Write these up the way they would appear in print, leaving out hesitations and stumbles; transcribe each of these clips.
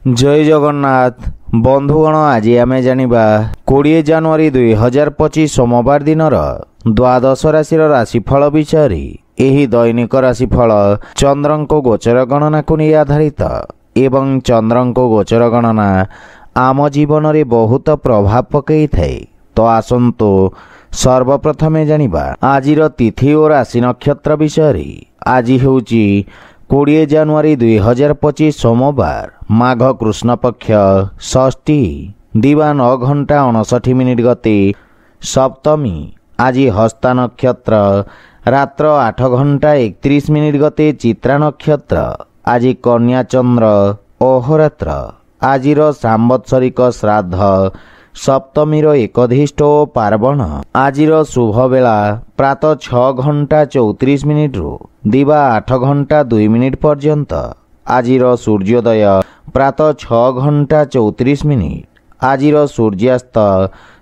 जय जगन्नाथ बंधुगण आज आम जानिबा 20 जानुआरी 2025 सोमवार दिन द्वादश राशि राशिफल विषय। एही दैनिक राशिफल चंद्रको गोचर गणना को नहीं आधारित एवं चंद्रको गोचर गणना आम जीवन में बहुत प्रभाव पकई थाए। तो आसंतु सर्वप्रथमे जानिबा आजिर तिथि और राशि नक्षत्र विषय। आज होउची 20 जानुआरी 2025 सोमवार माघ कृष्ण पक्ष षष्ठी दिवा 9 घंटा 59 मिनिट गते सप्तमी। आज हस्ता नक्षत्र रात्र 8 घंटा 31 मिनिट गते चित्रा नक्षत्र। आज कन्या चंद्र अहोरात्र। आजिर सांवत्सरिक श्राद्ध सप्तमीर एकधिष्ट और पार्वण। आजिर शुभ बेला प्रातः 6 घंटा 34 मिनिट रु दिवा 8 घंटा 2 मिनिट पर्यंत। आजिर सूर्योदय प्रातः 6 घंटा 34 मिनिट। आजिर सूर्यास्त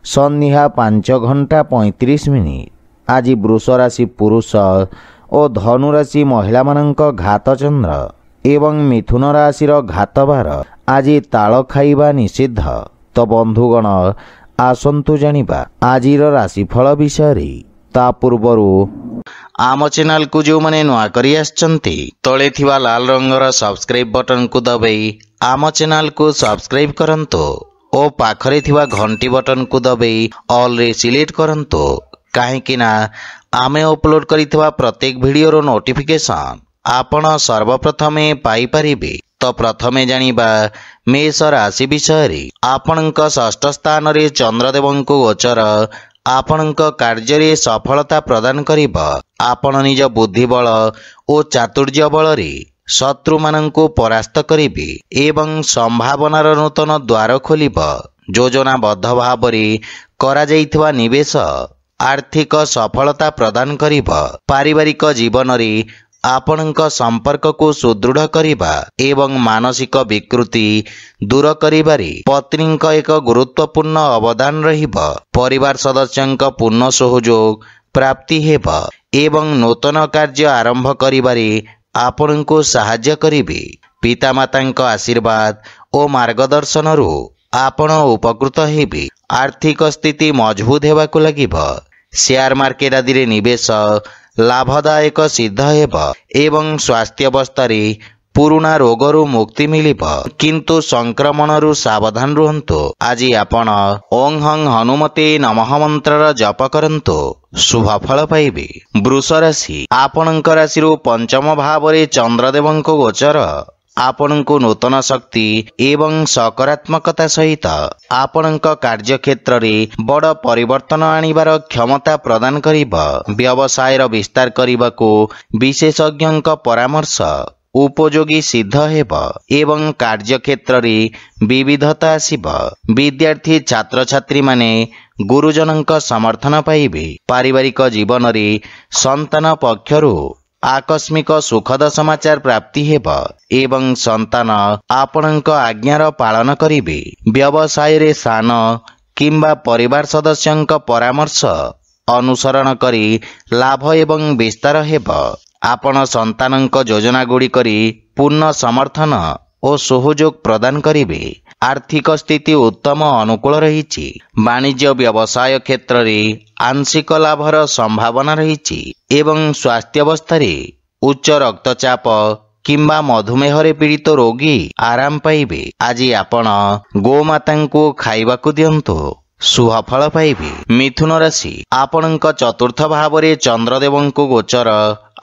संध्या 5 घंटा 35 मिनिट। आज वृष राशि पुरुष और धनु राशि महिला मानक घात चंद्र एवं मिथुन राशि घातबार। आज ताल खाइबा निषिद्ध। तो बंधुगण आसंतु जानिबा आजिर राशिफल विषय। ता पूर्वरु आम चैनल को जो माने नुआ करी आछंती तळे थिबा लाल रंगर सब्सक्राइब बटन को दबाई आम चैनल को सब्सक्राइब करंतो ओ पाखरे थिबा घंटी बटन को दबाई ऑल रे सिलेक्ट करंतो काहेकि ना आमे अपलोड करिथिबा प्रत्येक वीडियो रो नोटिफिकेशन आपण सर्वप्रथमे पाई परिबे। तो प्रथमे जानिबा मेष राशि विषय। आपणक षष्ठ स्थान रे चंद्रदेवंको गोचर आपणक कार्य रे सफलता प्रदान करिब। आपण निज बुद्धिबल और चातुर्य बल रे शत्रु मानंको परास्त करिबे एवं संभावनार नूतन द्वार खोलिब। योजनाबद्ध भाव रे करा जाइथिबा निवेश आर्थिक सफलता प्रदान करिब। पारिवारिक जीवन रे आपणक संपर्क को सुदृढ़ करिबा एवं मानसिक विकृति दूर करिबारे पत्नीक एक गुरुत्वपूर्ण अवदान रहिब। परिवार सदस्यंक पूर्ण सहयोग प्राप्ति हेब एवं नूतन कार्य आरंभ करिबारे आपणको सहाय्य करिबे। पितामातांक आशीर्वाद और मार्गदर्शन रु आपण उपकृत हेबे। आर्थिक स्थिति मजबूत हेबाकु लागिब। शेयर मार्केट आदि रे निवेश लाभदायक सिद्ध हेब एवं स्वास्थ्य अवस्था पुराणा रोगरु मुक्ति मिलिब किंतु संक्रमणरु सावधान रुहंतु। आज आपण ओं हं हनुमते नमः मंत्र जप करंतु शुभ फल पाइबे। वृष राशि आपणक राशिरु पंचम भाव रे चंद्रदेवंको गोचर आपणको नूतन शक्ति एवं सकारात्मकता सहित आपणक कार्य क्षेत्र रे बड़ परिवर्तन आनिबार क्षमता प्रदान करिब। व्यवसाय विस्तार करबाको विशेषज्ञक परामर्श उपयोगी सिद्ध हेब एवं कार्य क्षेत्र रे विविधता आसिब। विद्यार्थी छात्र छात्री माने गुरुजनक समर्थन पाइबे। पारिवारिक जीवन रे संतान पक्षरु आकस्मिक सुखद समाचार प्राप्ति हेब एवं संतान आपणक आज्ञार पालन करिबे। व्यवसाय रे सान किंबा परिवार सदस्यंक परामर्श अनुसरण करी लाभ एवं विस्तार हेब। आपण संतानंक योजना गुडी करी पूर्ण समर्थन और सहयोग प्रदान करिबे। आर्थिक स्थिति उत्तम अनुकूल रहिछि। वाणिज्य व्यवसाय क्षेत्र रे आंशिक लाभर संभावना रहिछि एवं स्वास्थ्य अवस्था रे उच्च रक्तचाप किंबा मधुमेह रे पीड़ित रोगी आराम पाइबे। आज आपण गोमातांको खाइबाकू दियंतु शुभ फल पाइबे। मिथुन राशि आपणक चतुर्थ भाव रे चंद्रदेवंको गोचर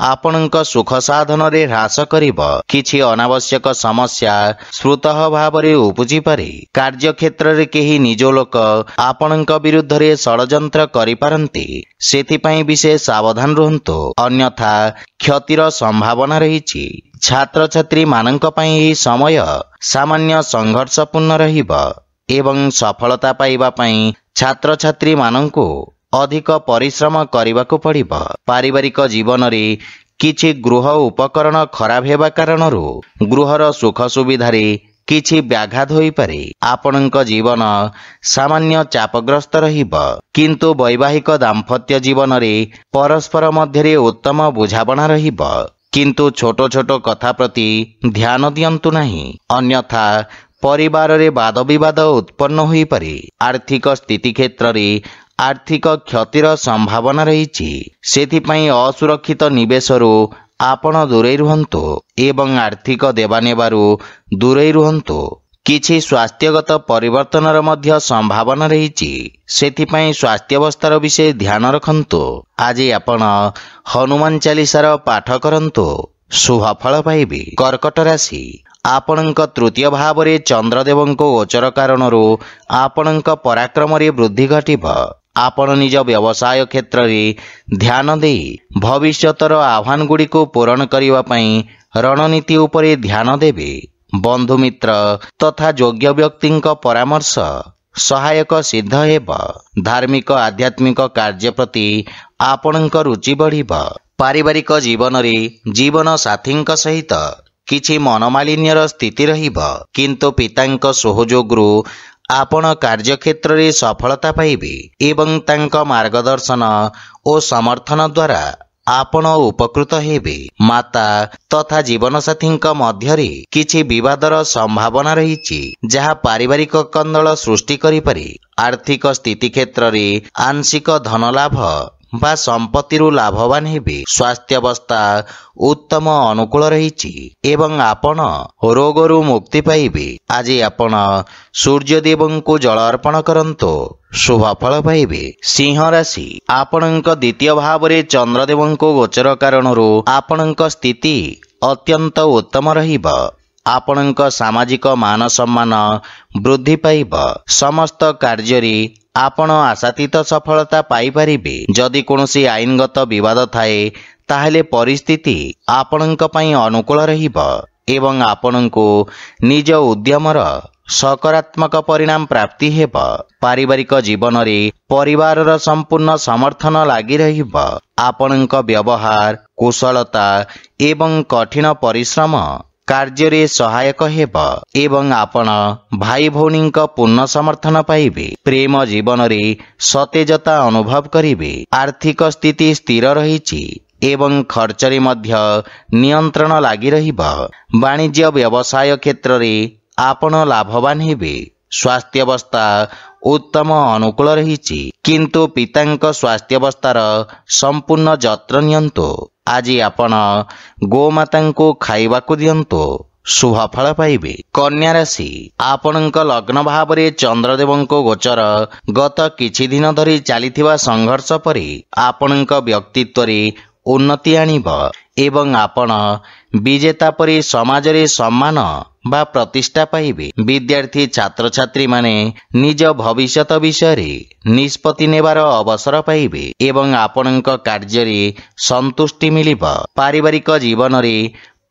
आपणक सुख साधन रे ह्रास करिब। किछि अनावश्यक समस्या श्रुतः भाव रे उपजी पारे। कार्य क्षेत्र रे केही निज लोक आपणक विरुद्ध रे षडयंत्र करि पारंती सेथिपई विशेष सावधान रहंतु अन्यथा क्षतिर संभावना रहिछि। छात्र छात्री मानक पई एही समय सामान्य संघर्षपूर्ण रहिब एवं सफलता पाइबा पई छात्र छात्री माननको अधिक परिश्रम करबाकू पड़िब। पारिवारिक जीवन रे किछि गृह उपकरण खराब हेबा कारणरु गृहर सुख सुविधा रे किछि व्याघात होई पारे। आपणक जीवन सामान्य चापग्रस्त रहिब किंतु वैवाहिक दाम्पत्य जीवन रे परस्पर मध्य रे उत्तम बुझाबणा रहिब किंतु छोट छोट कथा प्रति ध्यान दियंतु नहीं अन्यथा ପରିବାରରେ ବାଦବିବାଦ ଉତ୍ପନ୍ନ ହୋଇପାରେ। ଆର୍ଥିକ ସ୍ଥିତି କ୍ଷେତ୍ରରେ ଆର୍ଥିକ କ୍ଷତିର ସମ୍ଭାବନା ରହିଛି। ସେଥିପାଇଁ ଅସୁରକ୍ଷିତ ନିବେଶରୁ ଆପଣ ଦୂରେଇ ରୁହନ୍ତୁ ଏବଂ ଆର୍ଥିକ ଦେବାନେବାରୁ ଦୂରେଇ ରୁହନ୍ତୁ। କିଛି ସ୍ୱାସ୍ଥ୍ୟଗତ ପରିବର୍ତ୍ତନର ମଧ୍ୟ ସମ୍ଭାବନା ରହିଛି। ସେଥିପାଇଁ ସ୍ୱାସ୍ଥ୍ୟାବସ୍ଥାର ବିଷୟ ଧ୍ୟାନ ରଖନ୍ତୁ। ଆଜି ଆପଣ ହନୁମାନ ଚାଲିସାର ପାଠ କରନ୍ତୁ, ଶୁଭ ଫଳ ପାଇବେ। କର୍କଟ ରାଶି, ଆପଣଙ୍କ ତୃତୀୟ ଭାବରେ ଚନ୍ଦ୍ରଦେବଙ୍କ ଗୋଚର କାରଣରୁ ଆପଣଙ୍କ ପରାକ୍ରମରେ ବୃଦ୍ଧି ଘଟିବ। ଆପଣ ନିଜ ବ୍ୟବସାୟ କ୍ଷେତ୍ରରେ ଧ୍ୟାନ ଦେଇ ଭବିଷ୍ୟତର ଆହ୍ୱାନଗୁଡ଼ିକୁ ପୂରଣ କରିବା ପାଇଁ ରଣନୀତି ଉପରେ ଧ୍ୟାନ ଦେବେ। ବନ୍ଧୁମିତ୍ର ତଥା ଯୋଗ୍ୟ ବ୍ୟକ୍ତିଙ୍କ ପରାମର୍ଶ ସହାୟକ ସିଦ୍ଧ ହେବ। ଧାର୍ମିକ ଆଧ୍ୟାତ୍ମିକ କାର୍ଯ୍ୟ ପ୍ରତି ଆପଣଙ୍କ ରୁଚି ବଢ଼ିବ। ପାରିବାରିକ ଜୀବନରେ ଜୀବନ ସାଥୀଙ୍କ ସହିତ କିଛି ମନମାଳିନ୍ୟର ସ୍ଥିତି ରହିବ, କିନ୍ତୁ ପିତାଙ୍କ ସହଯୋଗରୁ ଆପଣ କାର୍ଯ୍ୟକ୍ଷେତ୍ରରେ ସଫଳତା ପାଇବେ ଏବଂ ତାଙ୍କ ମାର୍ଗଦର୍ଶନ ଓ ସମର୍ଥନ ଦ୍ୱାରା ଆପଣ ଉପକୃତ ହେବେ। ମାତା ତଥା ଜୀବନସାଥୀଙ୍କ ମଧ୍ୟରେ କିଛି ବିବାଦର ସମ୍ଭାବନା ରହିଛି, ଯାହା ପାରିବାରିକ କନ୍ଦଳ ସୃଷ୍ଟି କରିପାରେ। ଆର୍ଥିକ ସ୍ଥିତି କ୍ଷେତ୍ରରେ ଆଂଶିକ ଧନଲାଭ ବା ସମ୍ପତ୍ତିରୁ ଲାଭବାନ ହେବେ। ସ୍ୱାସ୍ଥ୍ୟାବସ୍ଥା ଉତ୍ତମ ଅନୁକୂଳ ରହିଛି ଏବଂ ଆପଣ ରୋଗରୁ ମୁକ୍ତି ପାଇବେ। ଆଜି ଆପଣ ସୂର୍ଯ୍ୟଦେବଙ୍କୁ ଜଳ ଅର୍ପଣ କରନ୍ତୁ, ଶୁଭ ଫଳ ପାଇବେ। ସିଂହ ରାଶି, ଆପଣଙ୍କ ଦ୍ୱିତୀୟ ଭାବରେ ଚନ୍ଦ୍ରଦେବଙ୍କ ଗୋଚର କାରଣରୁ ଆପଣଙ୍କ ସ୍ଥିତି ଅତ୍ୟନ୍ତ ଉତ୍ତମ ରହିବ। ଆପଣଙ୍କ ସାମାଜିକ ମାନ ସମ୍ମାନ ବୃଦ୍ଧି ପାଇବ। ସମସ୍ତ କାର୍ଯ୍ୟରେ ଆପଣ ଆଶାତୀତ ସଫଳତା ପାଇପାରିବେ। ଯଦି କୌଣସି ଆଇନଗତ ବିବାଦ ଥାଏ ତାହେଲେ ପରିସ୍ଥିତି ଆପଣଙ୍କ ପାଇଁ ଅନୁକୂଳ ରହିବ ଏବଂ ଆପଣଙ୍କୁ ନିଜ ଉଦ୍ୟମର ସକାରାତ୍ମକ ପରିଣାମ ପ୍ରାପ୍ତି ହେବ। ପାରିବାରିକ ଜୀବନରେ ପରିବାରର ସମ୍ପୂର୍ଣ୍ଣ ସମର୍ଥନ ଲାଗି ରହିବ। ଆପଣଙ୍କ ବ୍ୟବହାର, କୁଶଳତା ଏବଂ କଠିନ ପରିଶ୍ରମ କାର୍ଯ୍ୟରେ ସହାୟକ ହେବ ଏବଂ ଆପଣ ଭାଇ ଭଉଣୀଙ୍କ ପୂର୍ଣ୍ଣ ସମର୍ଥନ ପାଇବେ। ପ୍ରେମ ଜୀବନରେ ସତେଜତା ଅନୁଭବ କରିବେ। ଆର୍ଥିକ ସ୍ଥିତି ସ୍ଥିର ରହିଛି ଏବଂ ଖର୍ଚ୍ଚରେ ମଧ୍ୟ ନିୟନ୍ତ୍ରଣ ଲାଗି ରହିବ। ବାଣିଜ୍ୟ ବ୍ୟବସାୟ କ୍ଷେତ୍ରରେ ଆପଣ ଲାଭବାନ ହେବେ। ସ୍ୱାସ୍ଥ୍ୟାବସ୍ଥା ଉତ୍ତମ ଅନୁକୂଳ ରହିଛି, କିନ୍ତୁ ପିତାଙ୍କ ସ୍ୱାସ୍ଥ୍ୟାବସ୍ଥାର ସମ୍ପୂର୍ଣ୍ଣ ଯତ୍ନ ନିଅନ୍ତୁ। ଆଜି ଆପଣ ଗୋମାତାଙ୍କୁ ଖାଇବାକୁ ଦିଅନ୍ତୁ, ଶୁଭ ଫଳ ପାଇବେ। କନ୍ୟା ରାଶି, ଆପଣଙ୍କ ଲଗ୍ନ ଭାବରେ ଚନ୍ଦ୍ରଦେବଙ୍କ ଗୋଚର ଗତ କିଛି ଦିନ ଧରି ଚାଲିଥିବା ସଂଘର୍ଷ ପରେ ଆପଣଙ୍କ ବ୍ୟକ୍ତିତ୍ୱରେ ଉନ୍ନତି ଆଣିବ ଏବଂ ଆପଣ ବିଜେତା ପରି ସମାଜରେ ସମ୍ମାନ ବା ପ୍ରତିଷ୍ଠା ପାଇବେ। ବିଦ୍ୟାର୍ଥୀ ଛାତ୍ରଛାତ୍ରୀମାନେ ନିଜ ଭବିଷ୍ୟତ ବିଷୟରେ ନିଷ୍ପତ୍ତି ନେବାର ଅବସର ପାଇବେ ଏବଂ ଆପଣଙ୍କ କାର୍ଯ୍ୟରେ ସନ୍ତୁଷ୍ଟି ମିଳିବ। ପାରିବାରିକ ଜୀବନରେ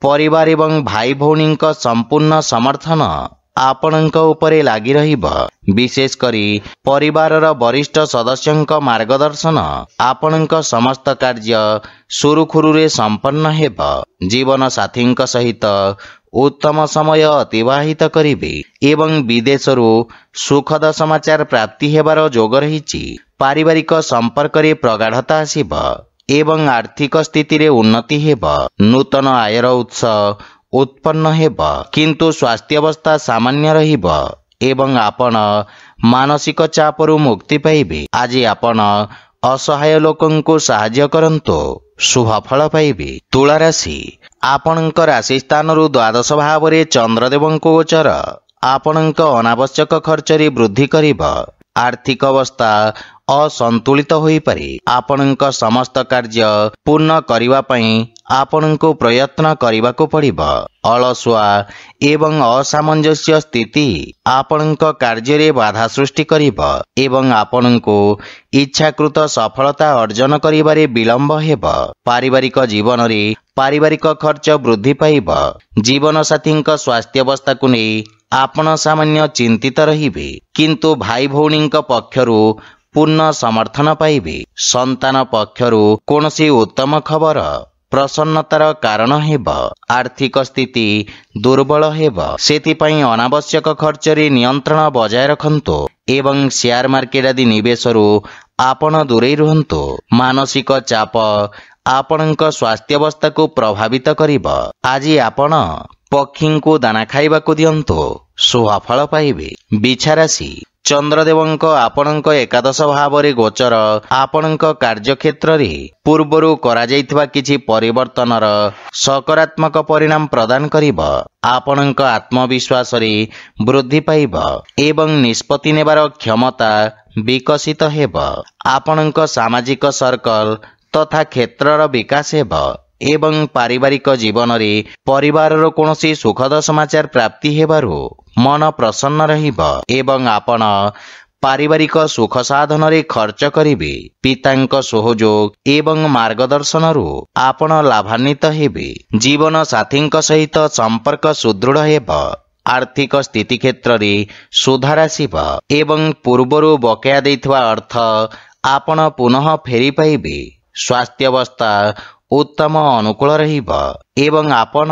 ପରିବାର ଏବଂ ଭାଇ ଭଉଣୀଙ୍କ ସମ୍ପୂର୍ଣ୍ଣ ସମର୍ଥନ ଆପଣଙ୍କ ଉପରେ ଲାଗି ରହିବ। ବିଶେଷ କରି ପରିବାରର ବରିଷ୍ଠ ସଦସ୍ୟଙ୍କ ମାର୍ଗଦର୍ଶନ ଆପଣଙ୍କ ସମସ୍ତ କାର୍ଯ୍ୟ ସୁରୁଖୁରୁରେ ସମ୍ପନ୍ନ ହେବ। ଜୀବନ ସାଥୀଙ୍କ ସହିତ ଉତ୍ତମ ସମୟ ଅତିବାହିତ କରିବେ ଏବଂ ବିଦେଶରୁ ସୁଖଦ ସମାଚାର ପ୍ରାପ୍ତି ହେବାର ଯୋଗ ରହିଛି। ପାରିବାରିକ ସମ୍ପର୍କରେ ପ୍ରଗାଢ଼ତା ଆସିବ ଏବଂ ଆର୍ଥିକ ସ୍ଥିତିରେ ଉନ୍ନତି ହେବ। ନୂତନ ଆୟର ଉତ୍ସ ଉତ୍ପନ୍ନ ହେବ, କିନ୍ତୁ ସ୍ୱାସ୍ଥ୍ୟାବସ୍ଥା ସାମାନ୍ୟ ରହିବ ଏବଂ ଆପଣ ମାନସିକ ଚାପରୁ ମୁକ୍ତି ପାଇବେ। ଆଜି ଆପଣ ଅସହାୟ ଲୋକଙ୍କୁ ସାହାଯ୍ୟ କରନ୍ତୁ, ଶୁଭ ଫଳ ପାଇବେ। ତୁଳା ରାଶି, ଆପଣଙ୍କ ରାଶି ସ୍ଥାନରୁ ଦ୍ୱାଦଶ ଭାବରେ ଚନ୍ଦ୍ରଦେବଙ୍କ ଗୋଚର ଆପଣଙ୍କ ଅନାବଶ୍ୟକ ଖର୍ଚ୍ଚରେ ବୃଦ୍ଧି କରିବ। ଆର୍ଥିକ ଅବସ୍ଥା ଅସନ୍ତୁଳିତ ହୋଇପାରେ। ଆପଣଙ୍କ ସମସ୍ତ କାର୍ଯ୍ୟ ପୂର୍ଣ୍ଣ କରିବା ପାଇଁ ଆପଣଙ୍କୁ ପ୍ରୟତ୍ନ କରିବାକୁ ପଡ଼ିବ। ଅଳସୁଆ ଏବଂ ଅସାମଞ୍ଜସ୍ୟ ସ୍ଥିତି ଆପଣଙ୍କ କାର୍ଯ୍ୟରେ ବାଧା ସୃଷ୍ଟି କରିବ ଏବଂ ଆପଣଙ୍କୁ ଇଚ୍ଛାକୃତ ସଫଳତା ଅର୍ଜନ କରିବାରେ ବିଳମ୍ବ ହେବ। ପାରିବାରିକ ଜୀବନରେ ପାରିବାରିକ ଖର୍ଚ୍ଚ ବୃଦ୍ଧି ପାଇବ। ଜୀବନସାଥୀଙ୍କ ସ୍ୱାସ୍ଥ୍ୟାବସ୍ଥାକୁ ନେଇ ଆପଣ ସାମାନ୍ୟ ଚିନ୍ତିତ ରହିବେ, କିନ୍ତୁ ଭାଇ ଭଉଣୀଙ୍କ ପକ୍ଷରୁ ପୂର୍ଣ୍ଣ ସମର୍ଥନ ପାଇବେ। ସନ୍ତାନ ପକ୍ଷରୁ କୌଣସି ଉତ୍ତମ ଖବର ପ୍ରସନ୍ନତାର କାରଣ ହେବ। ଆର୍ଥିକ ସ୍ଥିତି ଦୁର୍ବଳ ହେବ, ସେଥିପାଇଁ ଅନାବଶ୍ୟକ ଖର୍ଚ୍ଚରେ ନିୟନ୍ତ୍ରଣ ବଜାୟ ରଖନ୍ତୁ ଏବଂ ସେୟାର ମାର୍କେଟ ଆଦି ନିବେଶରୁ ଆପଣ ଦୂରେଇ ରୁହନ୍ତୁ। ମାନସିକ ଚାପ ଆପଣଙ୍କ ସ୍ୱାସ୍ଥ୍ୟାବସ୍ଥାକୁ ପ୍ରଭାବିତ କରିବ। ଆଜି ଆପଣ ପକ୍ଷୀଙ୍କୁ ଦାନା ଖାଇବାକୁ ଦିଅନ୍ତୁ, शुभफल पाइबे। बिछा राशि चंद्रदेवଙ୍କ ଆପଣଙ୍କ ଏକାଦଶ ଭାବରେ ଗୋଚର ଆପଣଙ୍କ କାର୍ଯ୍ୟକ୍ଷେତ୍ରରେ ପୂର୍ବରୁ କରାଯାଇଥିବା କିଛି ପରିବର୍ତ୍ତନର ସକାରାତ୍ମକ ପରିଣାମ ପ୍ରଦାନ କରିବ। ଆପଣଙ୍କ ଆତ୍ମବିଶ୍ୱାସରେ ବୃଦ୍ଧି ପାଇବ ଏବଂ ନିଷ୍ପତ୍ତି ନେବାର କ୍ଷମତା ବିକଶିତ ହେବ। ଆପଣଙ୍କ ସାମାଜିକ ସର୍କଲ ତଥା କ୍ଷେତ୍ରର ବିକାଶ ହେବ ଏବଂ ପାରିବାରିକ ଜୀବନରେ ପରିବାରର କୌଣସି ସୁଖଦ ସମାଚାର ପ୍ରାପ୍ତି ହେବାରୁ ମନ ପ୍ରସନ୍ନ ରହିବ ଏବଂ ଆପଣ ପାରିବାରିକ ସୁଖ ସାଧନରେ ଖର୍ଚ୍ଚ କରିବେ। ପିତାଙ୍କ ସହଯୋଗ ଏବଂ ମାର୍ଗଦର୍ଶନରୁ ଆପଣ ଲାଭାନ୍ୱିତ ହେବେ। ଜୀବନ ସାଥୀଙ୍କ ସହିତ ସମ୍ପର୍କ ସୁଦୃଢ଼ ହେବ। ଆର୍ଥିକ ସ୍ଥିତି କ୍ଷେତ୍ରରେ ସୁଧାର ଆସିବ ଏବଂ ପୂର୍ବରୁ ବକେୟା ଦେଇଥିବା ଅର୍ଥ ଆପଣ ପୁନଃ ଫେରି ପାଇବେ। ସ୍ୱାସ୍ଥ୍ୟାବସ୍ଥା ଉତ୍ତମ ଅନୁକୂଳ ରହିବ ଏବଂ ଆପଣ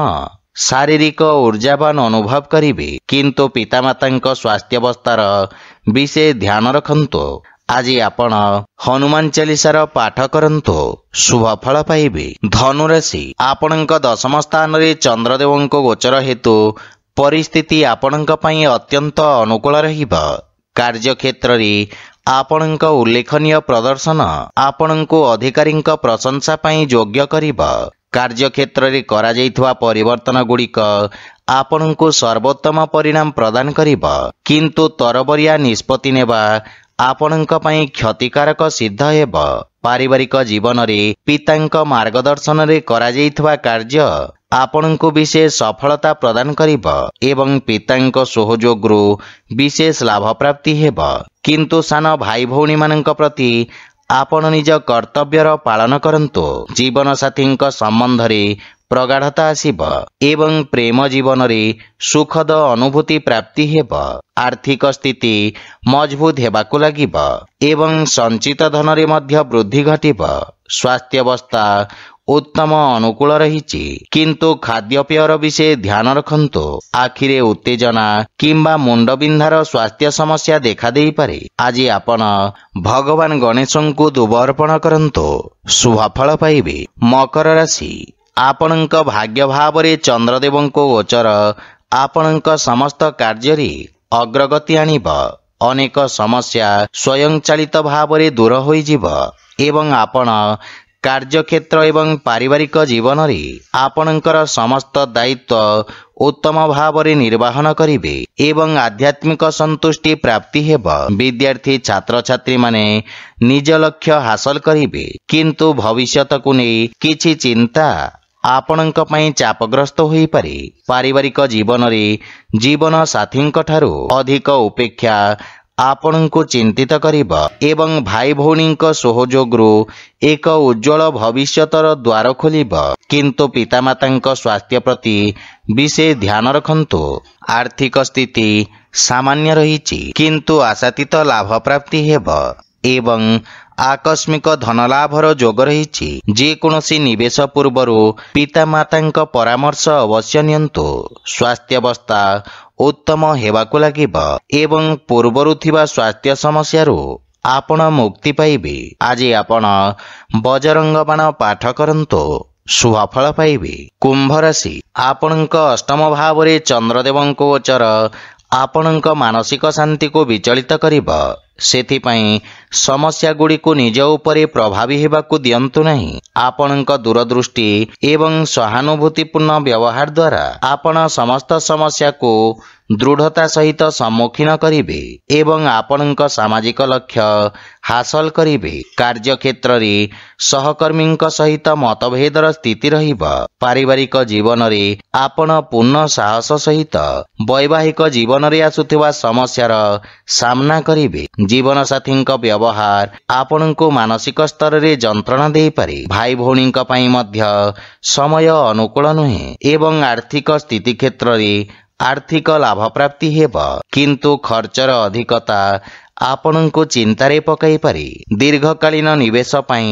ଶାରୀରିକ ଊର୍ଜାବାନ ଅନୁଭବ କରିବେ, କିନ୍ତୁ ପିତାମାତାଙ୍କ ସ୍ୱାସ୍ଥ୍ୟାବସ୍ଥାର ବିଶେଷ ଧ୍ୟାନ ରଖନ୍ତୁ। ଆଜି ଆପଣ ହନୁମାନ ଚାଳିଶାର ପାଠ କରନ୍ତୁ, ଶୁଭଫଳ ପାଇବେ। ଧନୁରାଶି ଆପଣଙ୍କ ଦଶମ ସ୍ଥାନରେ ଚନ୍ଦ୍ରଦେବଙ୍କ ଗୋଚର ହେତୁ ପରିସ୍ଥିତି ଆପଣଙ୍କ ପାଇଁ ଅତ୍ୟନ୍ତ ଅନୁକୂଳ ରହିବ। କାର୍ଯ୍ୟକ୍ଷେତ୍ରରେ ଆପଣଙ୍କ ଉଲ୍ଲେଖନୀୟ ପ୍ରଦର୍ଶନ ଆପଣଙ୍କୁ ଅଧିକାରୀଙ୍କ ପ୍ରଶଂସା ପାଇଁ ଯୋଗ୍ୟ କରିବ। କାର୍ଯ୍ୟକ୍ଷେତ୍ରରେ କରାଯାଇଥିବା ପରିବର୍ତ୍ତନ ଗୁଡ଼ିକ ଆପଣଙ୍କୁ ସର୍ବୋତ୍ତମ ପରିଣାମ ପ୍ରଦାନ କରିବ, କିନ୍ତୁ ତରବରିଆ ନିଷ୍ପତ୍ତି ନେବା ଆପଣଙ୍କ ପାଇଁ କ୍ଷତିକାରକ ସିଦ୍ଧ ହେବ। ପାରିବାରିକ ଜୀବନରେ ପିତାଙ୍କ ମାର୍ଗଦର୍ଶନରେ କରାଯାଇଥିବା କାର୍ଯ୍ୟ ଆପଣଙ୍କୁ ବିଶେଷ ସଫଳତା ପ୍ରଦାନ କରିବ ଏବଂ ପିତାଙ୍କ ସହଯୋଗରୁ ବିଶେଷ ଲାଭ ପ୍ରାପ୍ତି ହେବ, କିନ୍ତୁ ସାନ ଭାଇ ଭଉଣୀମାନଙ୍କ ପ୍ରତି ଆପଣ ନିଜ କର୍ତ୍ତବ୍ୟର ପାଳନ କରନ୍ତୁ। ଜୀବନସାଥୀଙ୍କ ସମ୍ବନ୍ଧରେ ପ୍ରଗାଢ଼ତା ଆସିବ ଏବଂ ପ୍ରେମ ଜୀବନରେ ସୁଖଦ ଅନୁଭୂତି ପ୍ରାପ୍ତି ହେବ। ଆର୍ଥିକ ସ୍ଥିତି ମଜବୁତ ହେବାକୁ ଲାଗିବ ଏବଂ ସଞ୍ଚିତ ଧନରେ ମଧ୍ୟ ବୃଦ୍ଧି ଘଟିବ। ସ୍ୱାସ୍ଥ୍ୟାବସ୍ଥା ଉତ୍ତମ ଅନୁକୂଳ ରହିଛି, କିନ୍ତୁ ଖାଦ୍ୟପେୟର ବିଶେଷ ଧ୍ୟାନ ରଖନ୍ତୁ। ଆଖିରେ ଉତ୍ତେଜନା କିମ୍ବା ମୁଣ୍ଡବିନ୍ଧାର ସ୍ୱାସ୍ଥ୍ୟ ସମସ୍ୟା ଦେଖାଦେଇପାରେ। ଆଜି ଆପଣ ଭଗବାନ ଗଣେଶଙ୍କୁ ଦୁବ ଅର୍ପଣ କରନ୍ତୁ, ଶୁଭଫଳ ପାଇବେ। ମକର ରାଶି ଆପଣଙ୍କ ଭାଗ୍ୟ ଭାବରେ ଚନ୍ଦ୍ରଦେବଙ୍କ ଗୋଚର ଆପଣଙ୍କ ସମସ୍ତ କାର୍ଯ୍ୟରେ ଅଗ୍ରଗତି ଆଣିବ। ଅନେକ ସମସ୍ୟା ସ୍ୱୟଂଚାଳିତ ଭାବରେ ଦୂର ହୋଇଯିବ ଏବଂ ଆପଣ କାର୍ଯ୍ୟକ୍ଷେତ୍ର ଏବଂ ପାରିବାରିକ ଜୀବନରେ ଆପଣଙ୍କର ସମସ୍ତ ଦାୟିତ୍ୱ ଉତ୍ତମ ଭାବରେ ନିର୍ବାହନ କରିବେ ଏବଂ ଆଧ୍ୟାତ୍ମିକ ସନ୍ତୁଷ୍ଟି ପ୍ରାପ୍ତି ହେବ। ବିଦ୍ୟାର୍ଥୀ ଛାତ୍ରଛାତ୍ରୀମାନେ ନିଜ ଲକ୍ଷ୍ୟ ହାସଲ କରିବେ, କିନ୍ତୁ ଭବିଷ୍ୟତକୁ ନେଇ କିଛି ଚିନ୍ତା ଆପଣଙ୍କ ପାଇଁ ଚାପଗ୍ରସ୍ତ ହୋଇପାରେ। ପାରିବାରିକ ଜୀବନରେ ଜୀବନ ସାଥୀଙ୍କ ଠାରୁ ଅଧିକ ଉପେକ୍ଷା ଆପଣଙ୍କୁ ଚିନ୍ତିତ କରିବ ଏବଂ ଭାଇ ଭଉଣୀଙ୍କ ସହଯୋଗରୁ ଏକ ଉଜ୍ଜଳ ଭବିଷ୍ୟତର ଦ୍ୱାର ଖୋଲିବ, କିନ୍ତୁ ପିତାମାତାଙ୍କ ସ୍ୱାସ୍ଥ୍ୟ ପ୍ରତି ବିଶେଷ ଧ୍ୟାନ ରଖନ୍ତୁ। ଆର୍ଥିକ ସ୍ଥିତି ସାମାନ୍ୟ ରହିଛି, କିନ୍ତୁ ଆଶାତୀତ ଲାଭ ପ୍ରାପ୍ତି ହେବ ଏବଂ ଆକସ୍ମିକ ଧନଲାଭର ଯୋଗ ରହିଛି। ଯେକୌଣସି ନିବେଶ ପୂର୍ବରୁ ପିତାମାତାଙ୍କ ପରାମର୍ଶ ଅବଶ୍ୟ ନିଅନ୍ତୁ। ସ୍ୱାସ୍ଥ୍ୟାବସ୍ଥା ଉତ୍ତମ ହେବାକୁ ଲାଗିବ ଏବଂ ପୂର୍ବରୁ ଥିବା ସ୍ୱାସ୍ଥ୍ୟ ସମସ୍ୟାରୁ ଆପଣ ମୁକ୍ତି ପାଇବେ। ଆଜି ଆପଣ ବଜରଙ୍ଗ ବାଣ ପାଠ କରନ୍ତୁ, ଶୁଭଫଳ ପାଇବେ। କୁମ୍ଭ ରାଶି ଆପଣଙ୍କ ଅଷ୍ଟମ ଭାବରେ ଚନ୍ଦ୍ରଦେବଙ୍କ ଗୋଚର ଆପଣଙ୍କ ମାନସିକ ଶାନ୍ତିକୁ ବିଚଳିତ କରିବ। ସେଥିପାଇଁ ସମସ୍ୟାଗୁଡ଼ିକୁ ନିଜ ଉପରେ ପ୍ରଭାବୀ ହେବାକୁ ଦିଅନ୍ତୁ ନାହିଁ। ଆପଣଙ୍କ ଦୂରଦୃଷ୍ଟି ଏବଂ ସହାନୁଭୂତିପୂର୍ଣ୍ଣ ବ୍ୟବହାର ଦ୍ୱାରା ଆପଣ ସମସ୍ତ ସମସ୍ୟାକୁ ଦୃଢ଼ତା ସହିତ ସମ୍ମୁଖୀନ କରିବେ ଏବଂ ଆପଣଙ୍କ ସାମାଜିକ ଲକ୍ଷ୍ୟ ହାସଲ କରିବେ। କାର୍ଯ୍ୟକ୍ଷେତ୍ରରେ ସହକର୍ମୀଙ୍କ ସହିତ ମତଭେଦର ସ୍ଥିତି ରହିବ। ପାରିବାରିକ ଜୀବନରେ ଆପଣ ପୂର୍ଣ୍ଣ ସାହସ ସହିତ ବୈବାହିକ ଜୀବନରେ ଆସୁଥିବା ସମସ୍ୟାର ସାମ୍ନା କରିବେ। ଜୀବନସାଥୀଙ୍କ ବ୍ୟବହାର ଆପଣଙ୍କୁ ମାନସିକ ସ୍ତରରେ ଯନ୍ତ୍ରଣା ଦେଇପାରେ। ଭାଇ ଭଉଣୀଙ୍କ ପାଇଁ ମଧ୍ୟ ସମୟ ଅନୁକୂଳ ନୁହେଁ ଏବଂ ଆର୍ଥିକ ସ୍ଥିତି କ୍ଷେତ୍ରରେ ଆର୍ଥିକ ଲାଭ ପ୍ରାପ୍ତି ହେବ, କିନ୍ତୁ ଖର୍ଚ୍ଚର ଅଧିକତା ଆପଣଙ୍କୁ ଚିନ୍ତାରେ ପକାଇପାରେ। ଦୀର୍ଘକାଳୀନ ନିବେଶ ପାଇଁ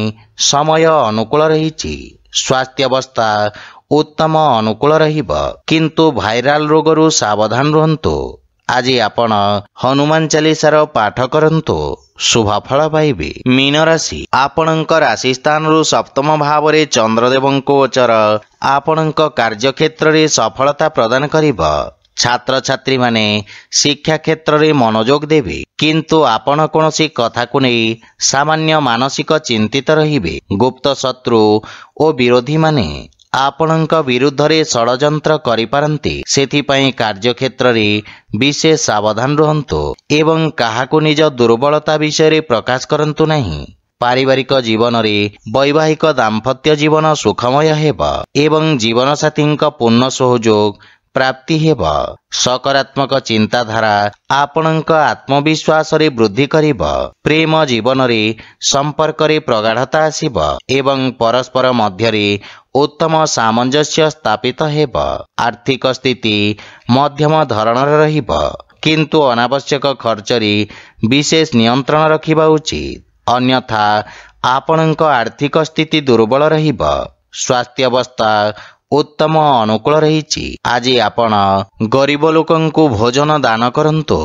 ସମୟ ଅନୁକୂଳ ରହିଛି। ସ୍ୱାସ୍ଥ୍ୟାବସ୍ଥା ଉତ୍ତମ ଅନୁକୂଳ ରହିବ, କିନ୍ତୁ ଭାଇରାଲ ରୋଗରୁ ସାବଧାନ ରୁହନ୍ତୁ। ଆଜି ଆପଣ ହନୁମାନ ଚାଳିଶାର ପାଠ କରନ୍ତୁ, ଶୁଭଫଳ ପାଇବେ। ମୀନ ରାଶି ଆପଣଙ୍କ ରାଶି ସ୍ଥାନରୁ ସପ୍ତମ ଭାବରେ ଚନ୍ଦ୍ରଦେବଙ୍କ ଗୋଚର ଆପଣଙ୍କ କାର୍ଯ୍ୟକ୍ଷେତ୍ରରେ ସଫଳତା ପ୍ରଦାନ କରିବ। ଛାତ୍ରଛାତ୍ରୀ ମାନେ ଶିକ୍ଷା କ୍ଷେତ୍ରରେ ମନୋଯୋଗ ଦେବେ, କିନ୍ତୁ ଆପଣ କୌଣସି କଥାକୁ ନେଇ ସାମାନ୍ୟ ମାନସିକ ଚିନ୍ତିତ ରହିବେ। ଗୁପ୍ତ ଶତ୍ରୁ ଓ ବିରୋଧୀମାନେ ଆପଣଙ୍କ ବିରୁଦ୍ଧରେ ଷଡ଼ଯନ୍ତ୍ର କରିପାରନ୍ତି। ସେଥିପାଇଁ କାର୍ଯ୍ୟକ୍ଷେତ୍ରରେ ବିଶେଷ ସାବଧାନ ରୁହନ୍ତୁ ଏବଂ କାହାକୁ ନିଜ ଦୁର୍ବଳତା ବିଷୟରେ ପ୍ରକାଶ କରନ୍ତୁ ନାହିଁ। ପାରିବାରିକ ଜୀବନରେ ବୈବାହିକ ଦାମ୍ପତ୍ୟ ଜୀବନ ସୁଖମୟ ହେବ ଏବଂ ଜୀବନସାଥୀଙ୍କ ପୂର୍ଣ୍ଣ ସହଯୋଗ ପ୍ରାପ୍ତି ହେବ। ସକାରାତ୍ମକ ଚିନ୍ତାଧାରା ଆପଣଙ୍କ ଆତ୍ମବିଶ୍ୱାସରେ ବୃଦ୍ଧି କରିବ। ପ୍ରେମ ଜୀବନରେ ସମ୍ପର୍କରେ ପ୍ରଗାଢ଼ତା ଆସିବ ଏବଂ ପରସ୍ପର ମଧ୍ୟରେ ଉତ୍ତମ ସାମଞ୍ଜସ୍ୟ ସ୍ଥାପିତ ହେବ। ଆର୍ଥିକ ସ୍ଥିତି ମଧ୍ୟମ ଧରଣର ରହିବ, କିନ୍ତୁ ଅନାବଶ୍ୟକ ଖର୍ଚ୍ଚରେ ବିଶେଷ ନିୟନ୍ତ୍ରଣ ରଖିବା ଉଚିତ, ଅନ୍ୟଥା ଆପଣଙ୍କ ଆର୍ଥିକ ସ୍ଥିତି ଦୁର୍ବଳ ରହିବ। ସ୍ୱାସ୍ଥ୍ୟାବସ୍ଥା ଉତ୍ତମ ଅନୁକୂଳ ରହିଛି। ଆଜି ଆପଣ ଗରିବ ଲୋକଙ୍କୁ ଭୋଜନ ଦାନ କରନ୍ତୁ,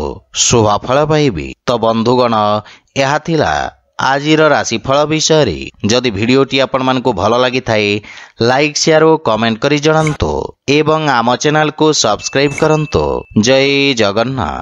ଶୁଭଫଳ ପାଇବେ। ତ ବନ୍ଧୁଗଣ, ଏହା ଥିଲା ଆଜିର ରାଶିଫଳ ବିଷୟରେ। ଯଦି ଭିଡ଼ିଓଟି ଆପଣମାନଙ୍କୁ ଭଲ ଲାଗିଥାଏ, ଲାଇକ୍, ସେୟାର ଓ କମେଣ୍ଟ କରି ଜଣାନ୍ତୁ ଏବଂ ଆମ ଚ୍ୟାନେଲକୁ ସବସ୍କ୍ରାଇବ୍ କରନ୍ତୁ। ଜୟ ଜଗନ୍ନାଥ।